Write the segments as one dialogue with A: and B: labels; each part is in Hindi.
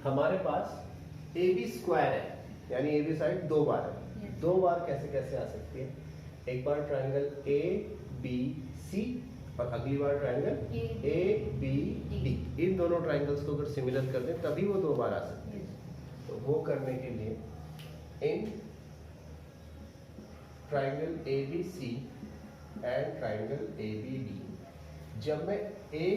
A: हमारे पास ए बी स्क्वायर है, यानी ए बी साइड दो बार है। दो बार कैसे कैसे आ सकती है? एक बार ट्रायंगल ए बी सी और अगली बार ट्रायंगल ए बी डी। इन दोनों ट्रायंगल्स को अगर सिमिलर कर दें तभी वो दो बार आ सकती है। तो वो करने के लिए in triangle A B C and triangle A B D, जब मैं ए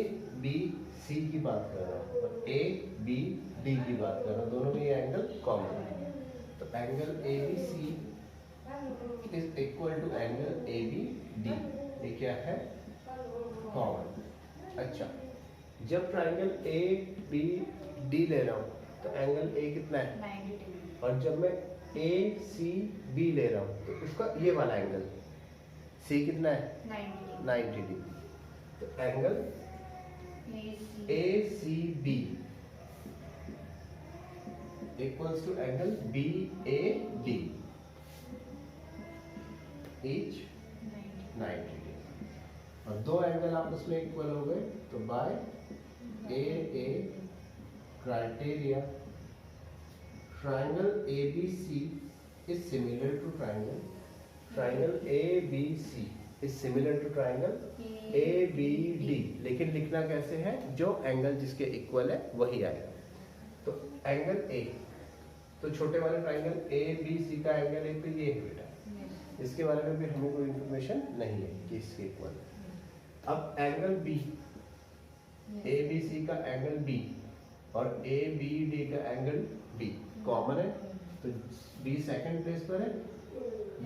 A: बी सी की बात कर रहा हूँ और ए बी डी की बात कर रहा हूँ, दोनों में ये एंगल कॉमन है। तो angle A B C is equal to angle A B D. ये क्या है? कॉमन। अच्छा, जब ट्रायंगल ए बी डी ले रहा हूँ तो एंगल ए कितना है?
B: 90 डिग्री।
A: और जब मैं ए सी बी ले रहा हूँ तो उसका ये वाला एंगल सी कितना है? 90 डिग्री। तो angle A C B equals to angle B A D, each 90 degree. और दो एंगल आपस में इक्वल हो गए तो by A criteria triangle A B C is similar to triangle A B C is similar to triangle A B D. लेकिन लिखना कैसे है? जो एंगल जिसके इक्वल है वही आएगा। तो एंगल ए, तो छोटे वाले ट्रायंगल ए बी सी का एंगल ए पे ये है बेटा, इसके बारे में भी हमें कोई इंफॉर्मेशन नहीं है कि इसके इक्वल है। अब angle B, A B C का एंगल बी और ए बी डी का एंगल बी कॉमन है, तो बी सेकंड प्लेस पर है,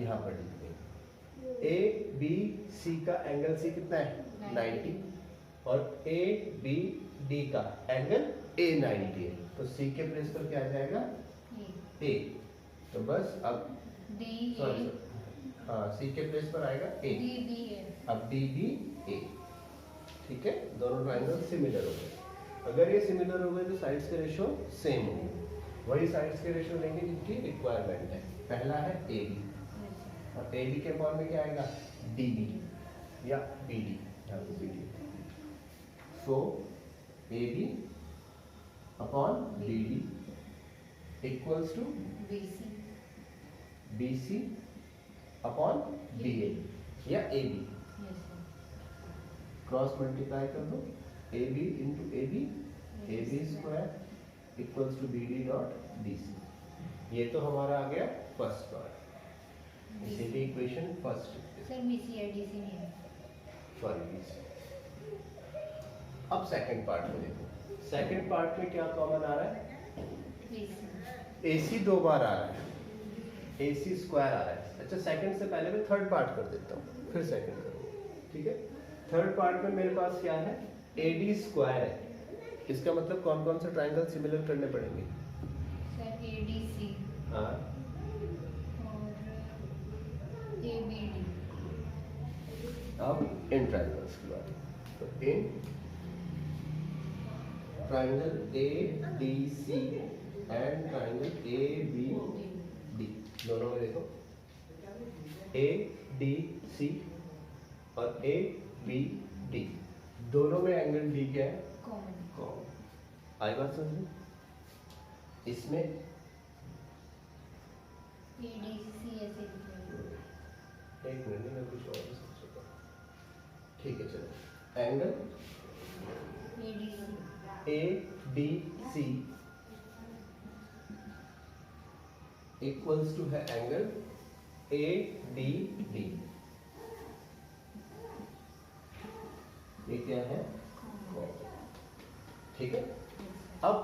A: यहाँ पर लिख देंगे। ए बी सी का एंगल सी कितना है? 90। और ए बी डी का एंगल ए 90 है, तो सी के प्लेस पर क्या आ जाएगा? ए। तो बस अब सॉरी, हाँ, सी के प्लेस पर आएगा ए। अब डी बी ए। ठीक है, दोनों ट्रायंगल सिमिलर हो गए। अगर ये सिमिलर हो गए तो साइड्स के रेशियो सेम होंगे। वही साइड्स के रेशियो लेंगे जिनकी रिक्वायरमेंट है। पहला है ए बी और ए बी के फॉर्म में क्या आएगा? डी बी या B D. So A B upon B D equals to B C upon B A या ए बी। क्रॉस मल्टीप्लाई कर दो, A B into A B square equals to B D dot B C. ये तो हमारा आ गया फर्स्ट पार्ट, इसीलिए इक्वेशन फर्स्ट।
B: सर बीसी है, डीसी नहीं है।
A: Sorry, B C. अब सेकंड पार्ट में देखो, सेकंड पार्ट में क्या कॉमन आ रहा है? ए सी दो बार आ रहा है, ए सी स्क्वायर आ रहा है। अच्छा, सेकंड से पहले मैं थर्ड पार्ट कर देता हूँ, फिर सेकंड करूँ। ठीक है, थर्ड पार्ट में मेरे पास क्या है? ए डी स्क्वायर है। इसका मतलब कौन कौन से ट्रायंगल सिमिलर करने पड़ेंगे?
B: सर ए डी सी
A: हाँ,
B: और ए बी डी।
A: अब इन ट्रायंगल्स की बात। तो in triangle A D C and triangle A B D, दोनों में देखो ए डी सी और ए बी डी, दोनों में एंगल डी क्या है?
B: कॉमन।
A: आई बात समझ? इसमें
B: ए डी सी ऐसे लिखेंगे।
A: एक मिनट में कुछ और सोचूंगा। ठीक है, चलो। Angle A D C equals to है एंगल ए डी डी। ये क्या है? ठीक है। अब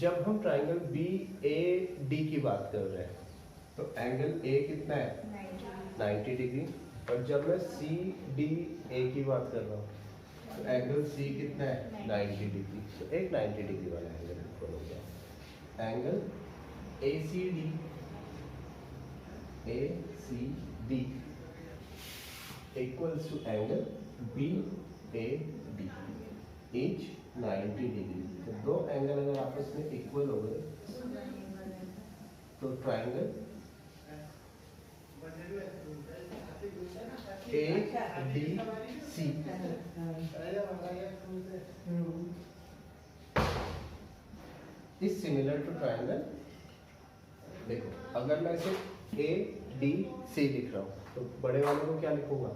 A: जब हम ट्रायंगल बी ए डी की बात कर रहे हैं तो एंगल ए कितना है? 90 डिग्री। और जब मैं सी डी ए की बात कर रहा हूँ तो एंगल सी कितना है? 90 डिग्री। तो एक 90 डिग्री वाला एंगल इक्वल हो गया। Angle A C D equals to angle B A D, each 90 degree. तो दो एंगल अगर आपस में इक्वल हो गए तो triangle A D C is similar to triangle. देखो अगर मैं इसे ए डी सी लिख रहा हूँ तो बड़े वाले को क्या लिखूंगा,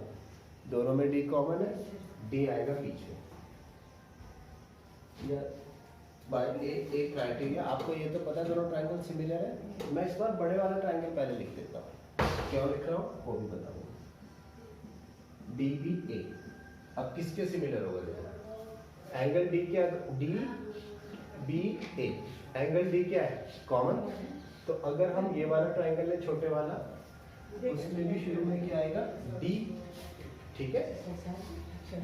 A: दोनों में डी कॉमन है, डी आएगा पीछे। या बाय एक क्राइटेरिया, आपको ये तो पता है दोनों ट्राइंगल सिमिलर है। मैं इस बार बड़े वाला ट्राइंगल पहले लिख देता हूँ, क्यों लिख रहा हूँ वो भी बताऊंगा। डी बी ए, अब किसके सिमिलर होगा देखो, एंगल डी क्या, डी बी ए, एंगल डी क्या है कॉमन। तो अगर हम ये वाला ट्राइंगल है छोटे वाला, उसमें भी शुरू में क्या आएगा डी, ठीक है।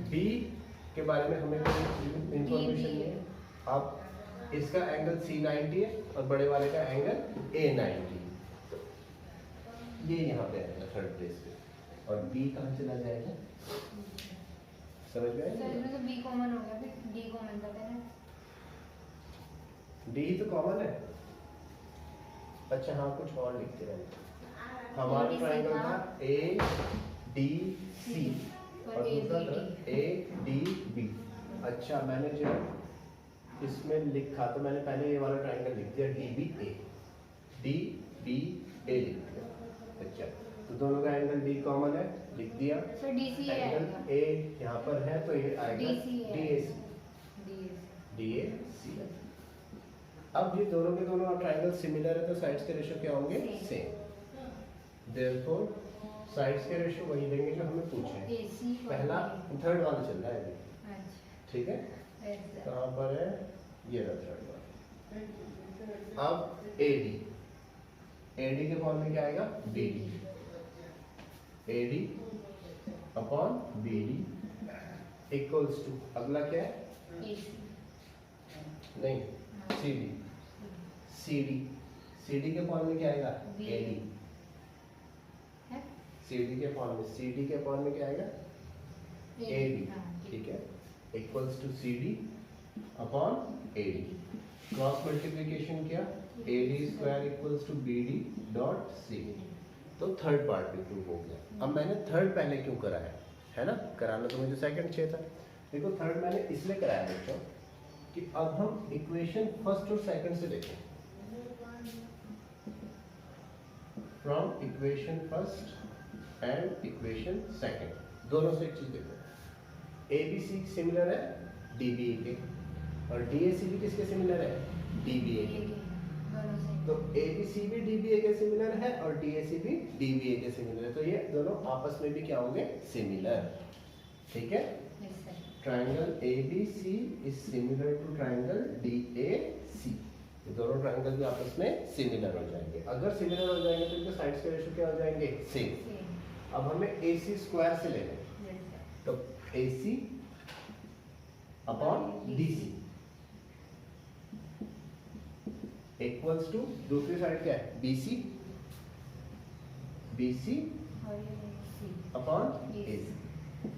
A: बी के बारे में हमें कोई इंफॉर्मेशन नहीं है। अब इसका एंगल C90 है और बड़े वाले का एंगल A90, तो ये यहाँ पे आएगा थर्ड प्लेस पे। और बी कहाँ चला जाएगा, समझ में
B: सर
A: आएगा?
B: इसमें तो बी कॉमन हो गया, फिर डी कॉमन था ना।
A: डी ही तो कॉमन है। अच्छा हाँ, कुछ और लिखते रहे। हमारा
B: ADC
A: ट्राइंगल
B: था।
A: था ए डी सी और दूसरा था ए डी बी। अच्छा मैंने जब इसमें लिखा तो मैंने पहले ये वाला ट्राइंगल लिख दिया D B A, D B ए लिख दिया। अच्छा तो दोनों का एंगल डी कॉमन है, लिख दिया।
B: सर डीसी
A: एंगल
B: आएगा,
A: ए यहाँ पर है तो ये आएगा
B: DC है।
A: D A C,
B: DS
A: D A C. अब ये दोनों के दोनों ट्राइंगल सिमिलर है तो साइड्स के रेशियो क्या होंगे, सेम। देयरफॉर साइड्स के रेशियो वही देंगे जो हमें पूछे हैं।
B: एसी
A: पहला थर्ड वाला चल रहा है अभी,
B: अच्छा
A: ठीक है।
B: ऐसा
A: कहाँ पर है, ये रहा थर्ड वाला। अब एडी, एडी के फॉर्म में क्या आएगा BD, AD upon BD equals to, अगला क्या है
B: एसी
A: नहीं सीडी, सीडी, सीडी के फॉर्म में क्या आएगा
B: BD
A: एडी,
B: है
A: सीडी के फॉर्म में, सीडी के फॉर्म में क्या आएगा एडी,
B: हाँ,
A: ठीक है, equals to CD upon AD. Cross multiplication किया, AD square equals to BD dot CD. तो थर्ड पार्ट भी प्रूव हो गया। अब मैंने थर्ड पहले क्यों कराया है ना, कराना तो मुझे सेकंड चाहिए था। देखो थर्ड मैंने इसलिए कराया बच्चों कि अब हम इक्वेशन फर्स्ट और सेकंड से देखें। From equation first and equation second, दोनों से एक चीज देखो, ए बी सी सिमिलर है डी बी ए के, और डी ए सी भी किसके सिमिलर है डी बी ए के।
B: दोनों से
A: तो ए बी सी भी डी बी ए के सिमिलर है और डी ए सी भी डी बी ए के सिमिलर है, तो ये दोनों आपस में भी क्या होंगे सिमिलर, ठीक है।
B: Yes sir
A: triangle ABC is similar to triangle DAC, ये दोनों ट्राइंगल भी आपस में सिमिलर हो जाएंगे। अगर सिमिलर हो जाएंगे तो इनके साइड्स के रेशियो क्या हो जाएंगे सेम।
B: सेम
A: अब हमें AC स्क्वायर से लेना है,
B: यस सर
A: तो AC upon DC equals to दूसरी साइड क्या है BC, BC
B: और ये सी
A: अपॉन AC।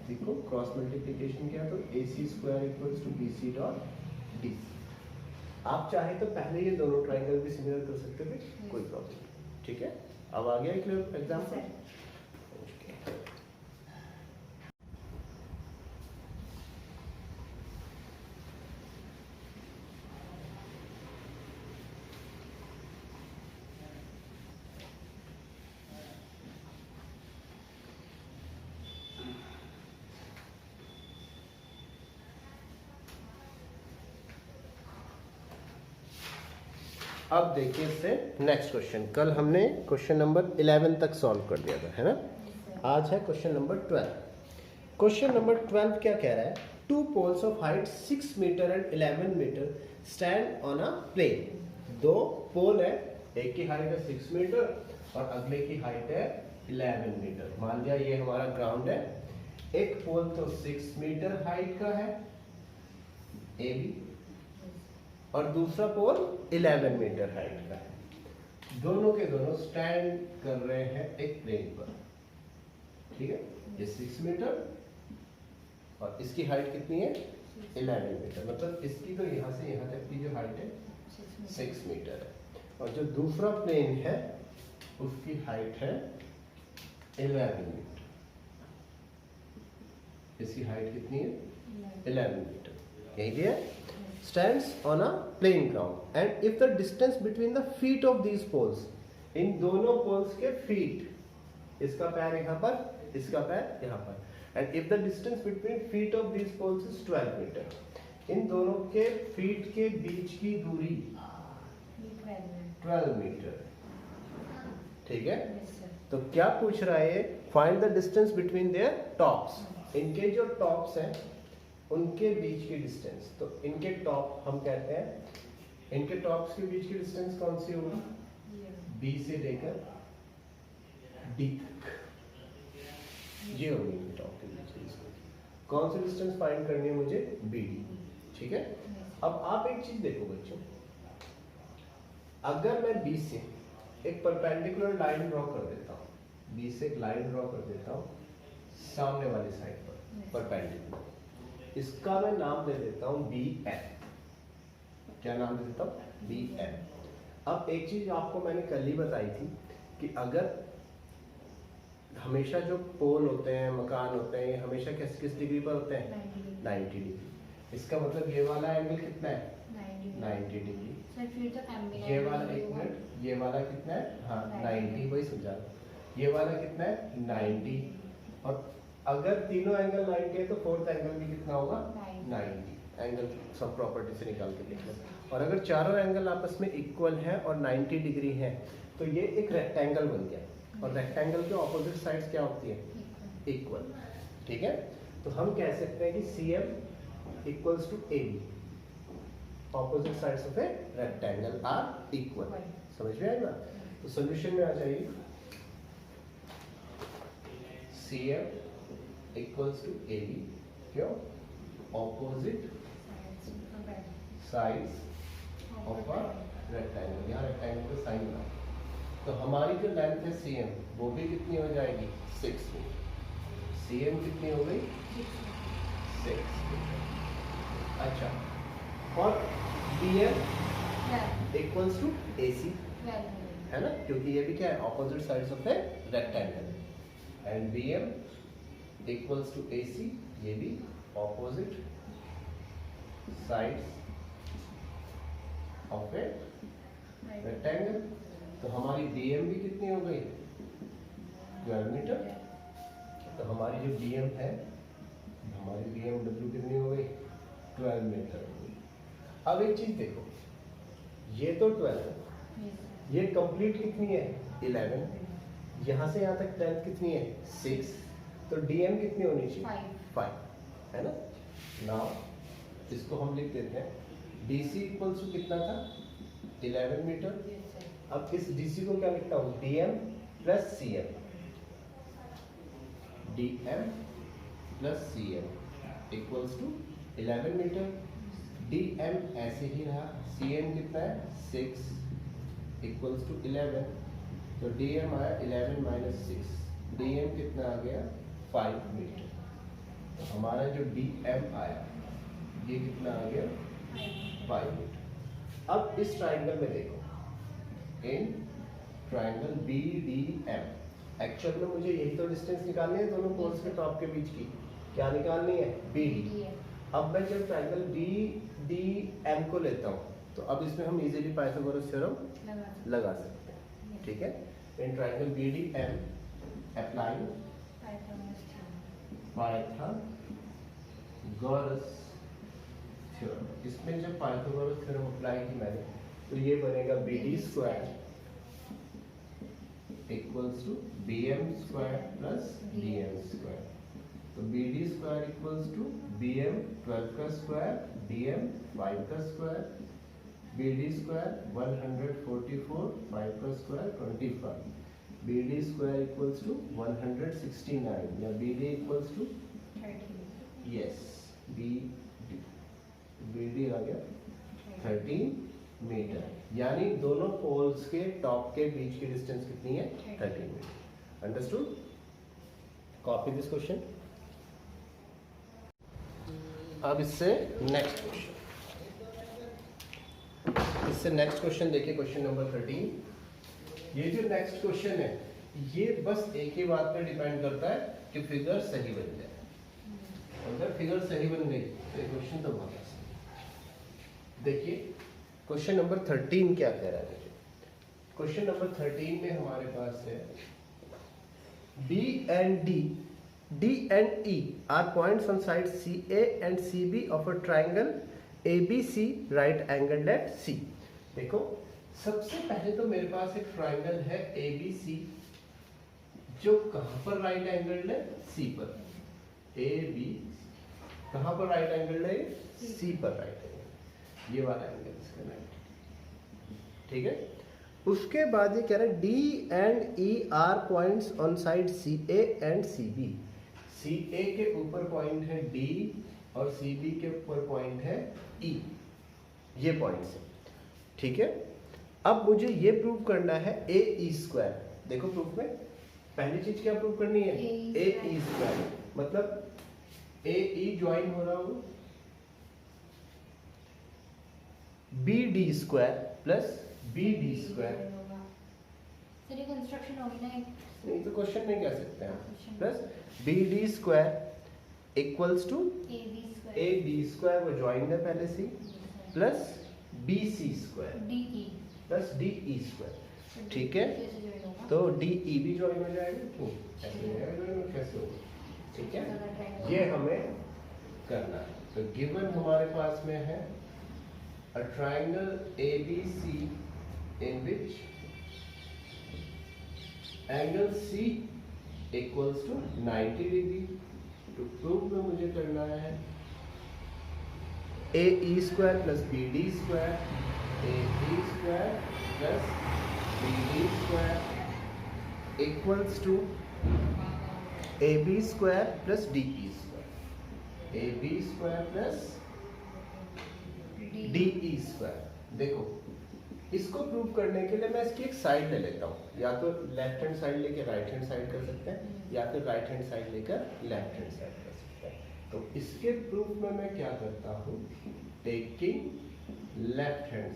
A: देखो क्रॉस मल्टीप्लिकेशन किया तो AC square equals to BC dot DC। आप चाहे तो पहले ये दोनों ट्राइंगल भी सिमिलर कर सकते थे, कोई प्रॉब्लम नहीं, ठीक है। अब आ गया क्लियर एग्जांपल। अब देखिए इससे नेक्स्ट क्वेश्चन, कल हमने क्वेश्चन नंबर 11 तक सॉल्व कर दिया था, है ना। आज है क्वेश्चन नंबर 12। क्वेश्चन नंबर 12 क्या कह रहा है, two poles of height 6 metre and 11 metre stand on a plane. दो पोल है, एक की हाइट है 6 मीटर और अगले की हाइट है 11 मीटर। मान लिया ये हमारा ग्राउंड है, एक पोल तो 6 मीटर हाइट का है ए बी और दूसरा पोल 11 मीटर हाइट का है। दोनों के दोनों स्टैंड कर रहे हैं एक प्लेन पर, ठीक है। ये 6 मीटर और इसकी हाइट कितनी है 11 मीटर, मतलब इसकी तो यहाँ से यहाँ तक की जो हाइट है 6 मीटर है, और जो दूसरा प्लेन है उसकी हाइट है 11 मीटर। इसकी हाइट कितनी है 11 मीटर, यही दिया है। stands on a playing ground and if the distance between the feet of these poles, इन दोनों poles के feet, इसका पैर यहाँ पर, इसका पैर यहाँ पर, and if the distance between feet of these poles is 12 meter, इन दोनों के feet के बीच की दूरी 12 मीटर, ठीक है। तो क्या पूछ रहा है, find the distance between their tops, इनके जो टॉप्स हैं उनके बीच की डिस्टेंस। तो इनके टॉप हम कहते हैं, इनके टॉप्स के बीच की डिस्टेंस कौन सी होगी, बी से लेकर डी तक, ये होगी इनके टॉप के बीच की डिस्टेंस। कौन सी डिस्टेंस फाइंड करनी है मुझे, बी डी, ठीक है। अब आप एक चीज देखो बच्चों, अगर मैं बी से एक परपेंडिकुलर लाइन ड्रॉ कर देता हूँ, बी से एक लाइन ड्रॉ कर देता हूँ सामने वाली साइड पर परपेंडिकुलर, इसका मैं नाम दे देता हूँ बी एम। क्या नाम दे देता हूँ, बी एम। अब एक चीज आपको मैंने कल ही बताई थी कि अगर हमेशा जो पोल होते हैं, मकान होते हैं, हमेशा किस डिग्री पर होते हैं, 90 डिग्री। इसका मतलब ये वाला एंगल कितना है, 90 डिग्री। ये वाला, एक मिनट, ये वाला कितना है, हाँ 90, वही समझा। ये वाला कितना है, 90। और अगर तीनों एंगल 90 है तो फोर्थ एंगल भी कितना होगा, 90। एंगल सब प्रॉपर्टी से निकाल के देख लो। और अगर चारों एंगल आपस में इक्वल है और 90 डिग्री है तो ये एक रेक्टेंगल बन गया। और रेक्टेंगल के ऑपोजिट साइड्स क्या होती है, इक्वल, ठीक है। तो हम कह सकते हैं कि CM equals to AB, opposite sides of a rectangle are equal. समझ में आएगा। तो सॉल्यूशन में आ जाइए, CM इक्वल्स टू AB, क्यों, opposite sides of a rectangle, यहाँ रेक्टेंगल का साइन बना। तो हमारी जो लेंथ है CM वो भी कितनी हो जाएगी, 6 मीटर। CM कितनी हो गई, 6 मीटर। अच्छा, और BM इक्वल्स टू AC, है ना, क्योंकि ये भी क्या है, opposite sides of a rectangle. And BM equals to AC, ये भी opposite sides of a rectangle. तो हमारी BM भी कितनी हो गई, 12 मीटर। तो हमारी जो BM है, हमारी BMW कितनी हो गई, 12 मीटर हो गई। अब एक चीज देखो, ये तो 12 है, ये कंप्लीट कितनी है, 11। यहाँ से यहाँ तक लेंथ कितनी है, 6। तो DM कितनी होनी चाहिए, 5, है ना। नाउ इसको हम लिख देते हैं, DC इक्वल्स टू कितना था, 11 मीटर। अब इस DC को क्या लिखता हूँ, DM plus CM, DM plus CM equals to 11 metre. DM ऐसे ही रहा, CM कितना है, 6 इक्वल्स टू 11। तो DM आया 11 माइनस 6, DM कितना आ गया, 5 मीटर। तो हमारा जो DM आया ये कितना आ गया, 5 मीटर। अब इस ट्राइंगल में देखो, इन ट्राइंगल BDM, एक्चुअल में मुझे यही तो डिस्टेंस निकालनी है दोनों पोल्स के टॉप के बीच की। क्या निकालनी है, BD। अब मैं जब ट्राइंगल BDM को लेता हूँ तो अब इसमें हम इजीली पाइथागोरस थ्योरम लगा सकते हैं, ठीक है। In triangle BDM applying Pythagoras theorem. इसमें जब पाइथागोरस थ्योरम अप्लाई की मैंने, तो ये बनेगा BD square equals to BM square plus DM square. तो BD square equals to BM 12 का स्क्वायर, DM 5 का स्क्वायर। BD स्क्वायर 144, 5 का square 25। BD square equals to 169, या BD equals to
B: 30।
A: Yes, BD आ गया 13 मीटर। यानी दोनों पोल्स के टॉप के बीच की डिस्टेंस कितनी है, 13 metre. Understood. Copy this question. अब इससे नेक्स्ट क्वेश्चन, देखिए क्वेश्चन नंबर 13। ये जो नेक्स्ट क्वेश्चन है ये बस एक ही बात पे डिपेंड करता है कि फिगर सही बन जाए। अगर फिगर सही बन गई तो ये क्वेश्चन तो बहुत आसान है। देखिए क्वेश्चन नंबर 13 क्या कह रहा है मुझे। क्वेश्चन नंबर 13 में हमारे पास है B and D and E are points on sides CA and CB of a triangle ABC right angled at C। देखो सबसे पहले तो मेरे पास एक ट्राइंगल है ABC जो कहाँ पर राइट एंगल्ड है, C पर। AB कहाँ पर राइट एंगल्ड है, C पर राइट एंगल, ये वाला एंगल इसका राइट। ठीक है, उसके बाद ये कह रहा है D and E are points on side CA and CB। CA के ऊपर पॉइंट है D और CB के ऊपर पॉइंट है E, ये पॉइंट्स है। ठीक है, अब मुझे ये प्रूव करना है AE स्क्वायर। देखो प्रूफ में पहली चीज क्या प्रूव करनी है, AE स्क्वायर, मतलब AE ज्वाइन हो रहा हो BD square plus BD square.
B: Sir ये कंस्ट्रक्शन होगी ना,
A: नहीं तो क्वेश्चन नहीं कह सकते हैं। Plus BD square equals to AB square, वो ज्वाइन है पहले से, plus BC square
B: DE
A: plus DE square. ठीक है, तो DE भी ज्वाइन हो जाएगा, ऐसे हो जाएगा, कैसे होगा। ठीक है, ये हमें करना है। तो गिवन हमारे पास में है a triangle ABC in which angle C equals to 90 degree। तो प्रूफ में मुझे करना है AE square plus BD square, AE square plus BD square equals to AB square plus DE square, AB square plus DE square. देखो इसको प्रूव करने के लिए मैं इसकी एक साइड ले लेता हूँ, या तो लेफ्ट हैंड साइड लेके राइट हैंड साइड कर सकते हैं, या फिर राइट हैंड साइड लेकर लेफ्ट हैंड साइड कर सकते हैं। तो इसके प्रूफ में मैं क्या करता हूँ, taking left hand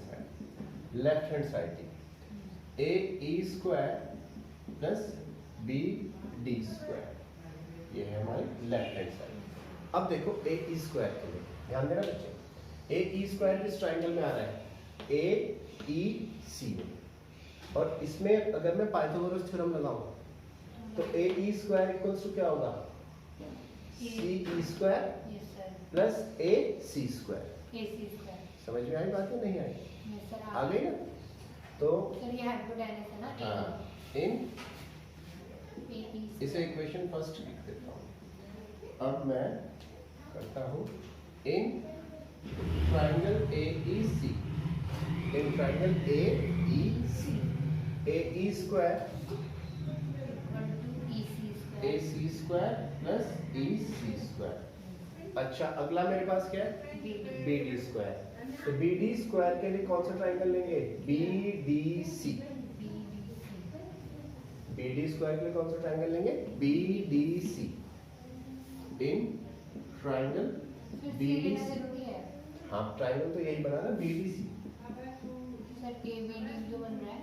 A: side AE square plus BD square, ये है हमारी लेफ्ट हैंड साइड। अब देखो AE स्क्वायर के लिए ध्यान देना बच्चे, AE स्क्वायर किस ट्राइंगल में आ रहा है, AEC में, और इसमें अगर मैं पाइथागोरस थ्योरम लगाऊं तो AE स्क्वायर इक्वल्स टू क्या होगा, CE square plus AC square. समझ में आई बात या नहीं आई, आ गई ना। तो
B: सर ये हाइपोटेनस है ना,
A: हाँ, इन इसे इक्वेशन फर्स्ट लिख देता हूँ। अब मैं करता हूँ in triangle AEC, in triangle AEC, AE square AC square plus EC square. अच्छा अगला मेरे पास क्या है, BD स्क्वायर। तो BD स्क्वायर के लिए कौन सा ट्राइंगल लेंगे, BDC। BD स्क्वायर के लिए कौन सा ट्राइंगल लेंगे, BDC। इन ट्राइंगल BDC, हाँ ट्राइंगल तो यही बना ना BDC।
B: सर ABD जो बन रहा है,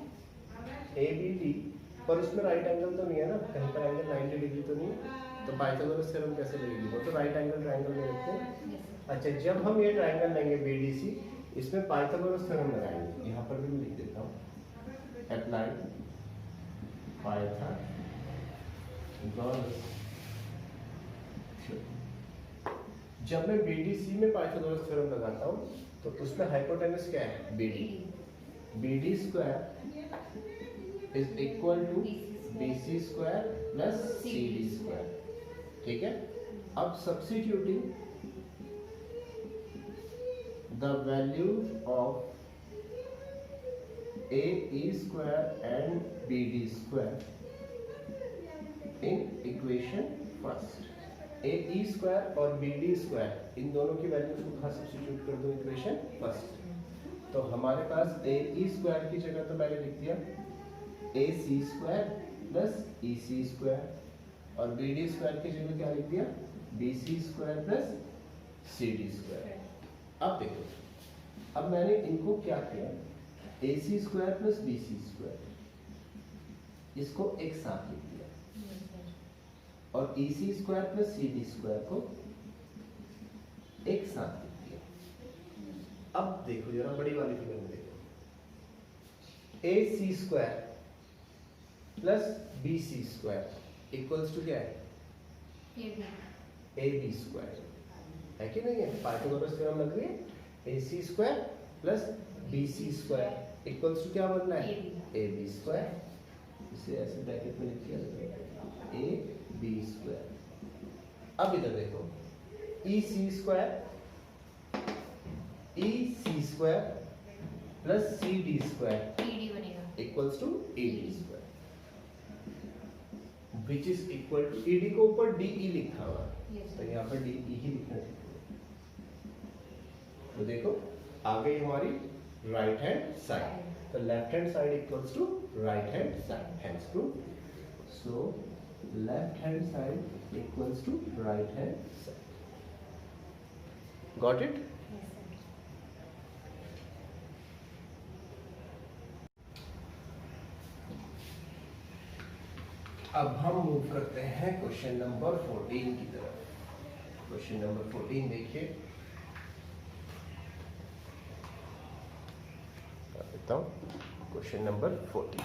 A: ABD पर उसमें राइट एंगल तो नहीं है ना, कहीं पर एंगल 90 डिग्री तो नहीं है, तो पाइथागोरस थ्योरम कैसे लगेगी, वो तो राइट एंगल ट्राइंगल में रखते हैं। अच्छा जब हम ये ट्राइंगल लेंगे BDC, इसमें पाइथागोरस थ्योरम लगाएंगे, यहाँ पर भी मैं लिख देता हूँ, अप्लाई पाइथागोरस। जब मैं BDC में पाइथागोरस थ्योरम लगाता हूँ तो उसमें हाइपोटेनस क्या है, BD square is equal to BC square plus CD square. ठीक है, अब substituting the values of AE square and BD square in equation first. AE square और BD स्क्वायर इन दोनों की वैल्यूज को कहाँ सब्स्टिट्यूट कर दो, इक्वेशन फर्स्ट। तो हमारे पास AE स्क्वायर की जगह तो मैंने लिख दिया AC square plus EC square, और BD स्क्वायर की जगह क्या लिख दिया, BC square plus CD square. अब देखो, अब मैंने इनको क्या किया, AC square plus BC square, इसको एक साथ लिख दिया, और EC square plus CD square को एक साथ लिख दिया। अब देखो जरा बड़ी वाली फिगर में देखो, AC square plus BC square equals to क्या है? AB स्क्वायर, है कि नहीं है? पाइथागोरस थ्योरम लग रही है। AC square plus BC square equals to क्या बनना है? AB square. इसे ऐसे ब्रैकेट में लिखिए AB स्क्वायर। अब इधर देखो, EC square plus CD square equals to AD square, which is equal to, ED को ऊपर DE लिखा हुआ है, तो यहाँ पर DE ही लिखना चाहिए। तो देखो आ गई हमारी राइट हैंड साइड, तो left hand side equals to right hand side, hence to so left hand side equals to right hand side. Got it? अब हम मूव करते हैं क्वेश्चन नंबर 14 की तरफ। क्वेश्चन नंबर 14 देखिए, देता हूं क्वेश्चन नंबर 14।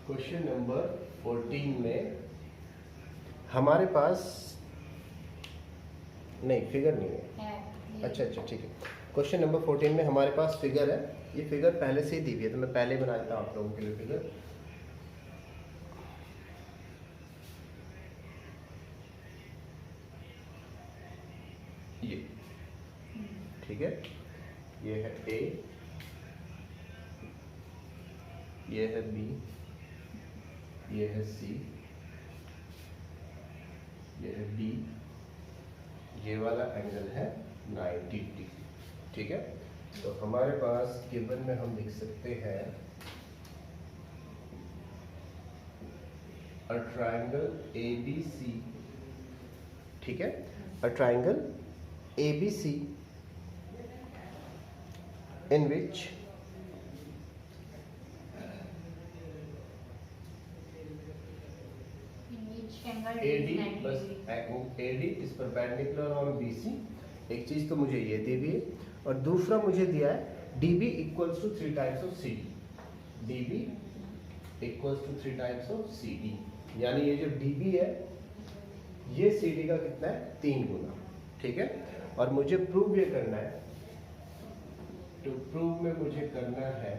A: क्वेश्चन नंबर 14 में हमारे पास नहीं, फिगर नहीं है। अच्छा ठीक है। क्वेश्चन नंबर 14 में हमारे पास फिगर है, ये फिगर पहले से ही दी हुई है, तो मैं पहले बना देता हूँ आप लोगों के लिए फिगर। ये ठीक है, ये है A, ये है B, ये है C, ये है D, ये वाला एंगल है 90 डिग्री। ठीक है, तो हमारे पास गिवन में हम लिख सकते हैं अ ट्रायंगल ABC, ठीक है, a triangle ABC in which AD is perpendicular on BC। एक चीज तो मुझे ये दी हुई है, और दूसरा मुझे दिया है DB equals to 3 times of CD। DB equals to 3 times of CD, यानी ये जो DB है ये CD का कितना है? 3 गुना। ठीक है, और मुझे प्रूव ये करना है, तो प्रूव में मुझे करना है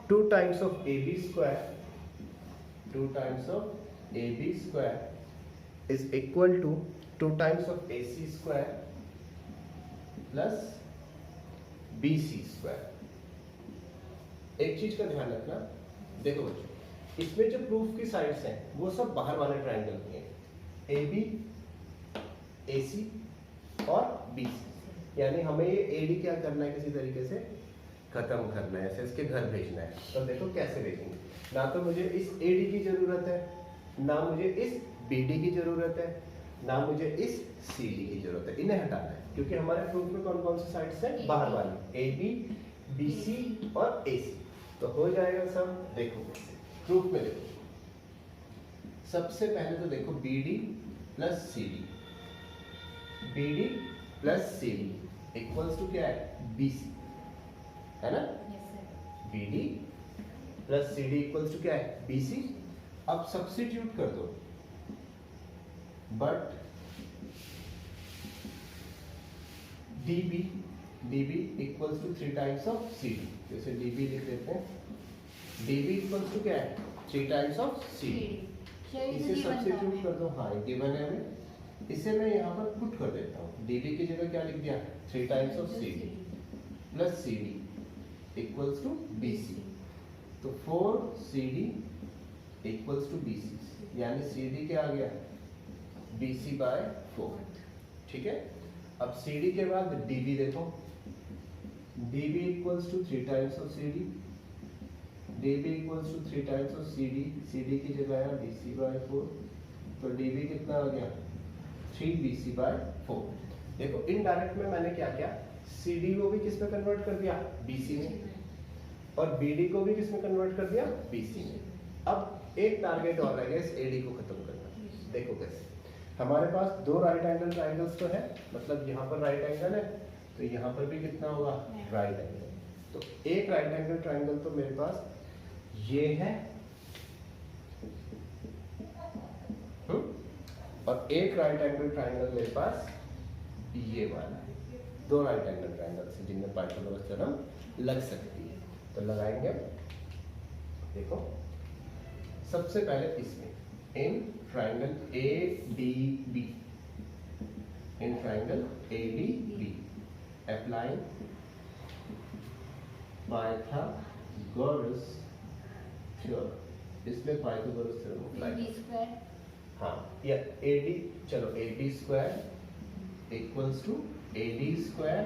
A: 2 times of AB square, 2 times of AB square is equal to 2 times of AC square plus BC square. एक चीज का ध्यान रखना, देखो बच्चों, इसमें जो प्रूफ की साइड्स हैं वो सब बाहर वाले ट्रायंगल की हैं, AB, AC और BC, यानी हमें ये AD क्या करना है, किसी तरीके से खत्म करना है, ऐसे इसके घर भेजना है। तो देखो कैसे भेजेंगे, ना तो मुझे इस AD की जरूरत है, ना मुझे इस BD की जरूरत है, ना मुझे इस CD की जरूरत है, इन्हें हटाना है, क्योंकि हमारे प्रूफ में कौन कौन सी साइड्स हैं? बाहर वाली AB, BC और AC। तो हो जाएगा सब, देखो प्रूफ में देखो, सबसे पहले तो देखो BD plus CD, BD plus CD equals to क्या है? BC, है ना? BD plus CD equals to क्या है? BC। अब सब्स्टिट्यूट कर दो, but DB equals to 3 times of CD, जैसे DB लिख देते हैं, DB इक्वल्स टू क्या है? 3 टाइम्स ऑफ CD। इसे सब्स्टिट्यूट कर दो, हाँ ये गिवन है हमें, इसे मैं यहाँ पर पुट कर देता हूँ, DB की जगह क्या लिख दिया? 3 times of CD plus CD equals to BC, तो 4CD इक्वल्स टू BC, यानी CD क्या आ गया? BC by 4। ठीक है, अब CD के बाद DB देखो, DB equals to 3 times of CD, DB equals to 3 times of CD, CD की जगह आया BC बाय 4, तो DB कितना आ गया? 3BC bye 4। देखो इनडायरेक्ट में मैंने क्या किया, CD को भी किस में कन्वर्ट कर दिया? BC में, और BD को भी किस में कन्वर्ट कर दिया? BC में। अब एक टारगेट और रह गया, इस AD को खत्म करना। देखो कैसे, हमारे पास दो राइट एंगल ट्राइंगल्स तो है, मतलब यहाँ पर राइट एंगल है तो यहाँ पर भी कितना होगा, राइट एंगल। तो एक राइट एंगल ट्राइंगल तो मेरे पास ये है, और एक राइट एंगल ट्राइंगल मेरे पास ये वाला है। दो राइट एंगल ट्राइंगल से जिनमें पाइथागोरस थ्योरम लग सकती है, तो लगाएंगे। देखो सबसे पहले इसमें in triangle ADB, in triangle ADB apply Pythagoras theorem. इसमें पाइथागोरस थ्योरम अप्लाई, हाँ, या AD, चलो AB square equals to AD square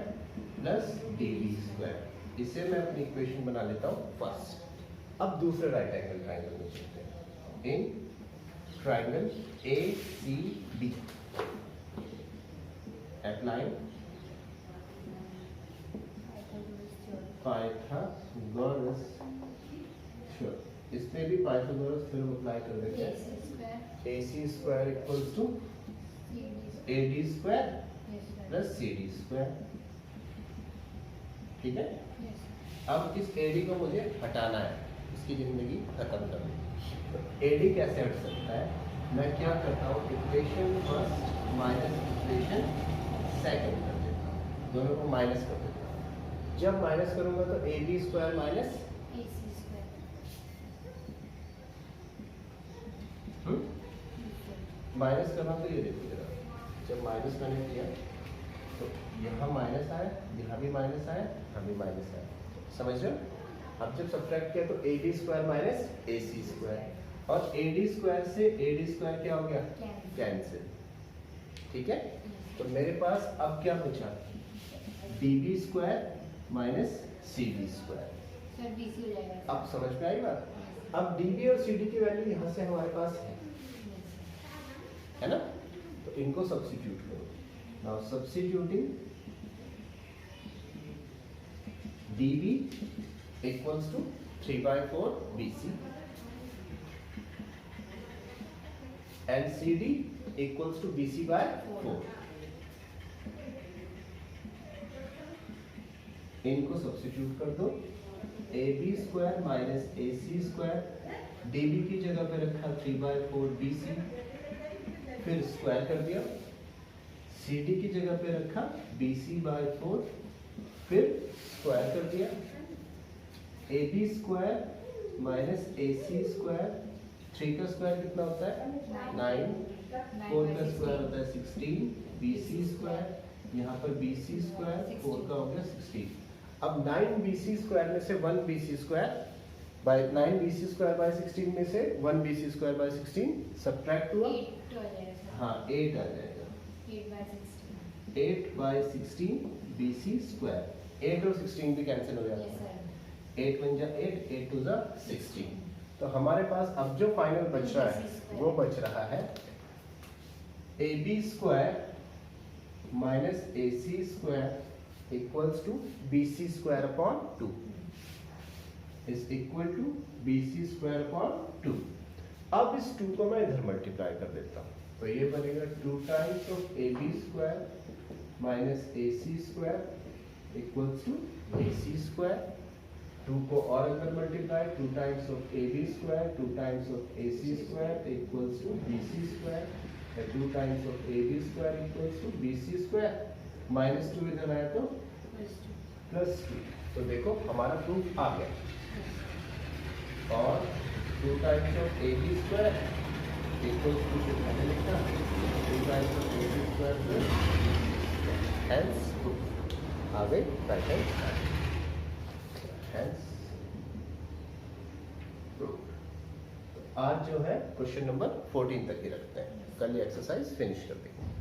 A: plus DB square. इसे मैं अपनी इक्वेशन बना लेता हूँ फर्स्ट। अब दूसरे राइट एंगल ट्राइंगल में चलते हैं। In triangle ACB apply Pythagoras theorem. इसमें भी पाइथागोरस थ्योरम अप्लाई कर देते हैं। AC square equals to AD square plus CD square, ठीक है। अब इस AD को मुझे हटाना है, इसकी जिंदगी खत्म करनी है। तो AD कैसे हट सकता है, मैं क्या करता हूँ, equation first minus equation second कर देता हूँ, दोनों को माइनस कर देता हूँ। जब माइनस करूंगा तो AB स्क्वायर माइनस माइनस करना, तो ये देखिए जरा, जब माइनस मैंने किया तो यहाँ माइनस आया, यहाँ भी माइनस आया, यहाँ भी माइनस आया, समझ रहे हो। अब जब सब्ट्रैक्ट किया तो AB square minus AC square, और AD स्क्वायर से AD स्क्वायर क्या हो गया, कैंसिल, ठीक है। तो मेरे पास अब क्या बचा, DB square minus CD square. अब समझ में आई बात। अब DB और CD की वैल्यू यहाँ से हमारे पास है ना, तो इनको सब्स्टिट्यूट करो। Now substituting DB equals to 3/4 BC and CD equals to BC/4। इनको सब्स्टिट्यूट कर दो। AB square minus AC square, DB की जगह पे रखा 3/4 BC, फिर स्क्वायर कर दिया। CD की जगह पे रखा BC/4, फिर स्क्वायर कर दिया। AB square minus AC square, 3 का स्क्वायर कितना होता है 9, 4 का स्क्वायर होता है 16, BC स्क्वायर, यहाँ पर BC स्क्वायर 4 का हो गया 16। अब 9 BC स्क्वायर में से 1 BC square by 9 BC square by 16 में से 1 BC स्क्वायर बाय 16 सब्ट्रैक्ट हुआ, हाँ 8 आ जाएगा, 8/16 BC स्क्वायर। 8 और 16 भी कैंसिल हो जाता है, 8 1 जा 8, 8 2 जा 16। तो हमारे पास अब जो फाइनल बच रहा है वो बच रहा है AB square minus AC square equals to BC square upon 2 is equal to BC square upon 2। अब इस 2 को मैं इधर मल्टीप्लाई कर देता हूँ, तो ये बनेगा 2 times of AB square minus AC square equals to BC square. 2 को और अगर multiply, 2 times of AB square, 2 times of AC square equals to BC square, 2 times of AB square equals to BC square. -2 इधर आया तो +2। तो देखो हमारा प्रूफ आ गया। और 2 times of AB square equals to मैंने लिखा 2 times of AB square plus hence proof आ गई right hand side, hence proof. आज जो है क्वेश्चन नंबर 14 तक ही रखते हैं, कल ये एक्सरसाइज फिनिश कर देंगे।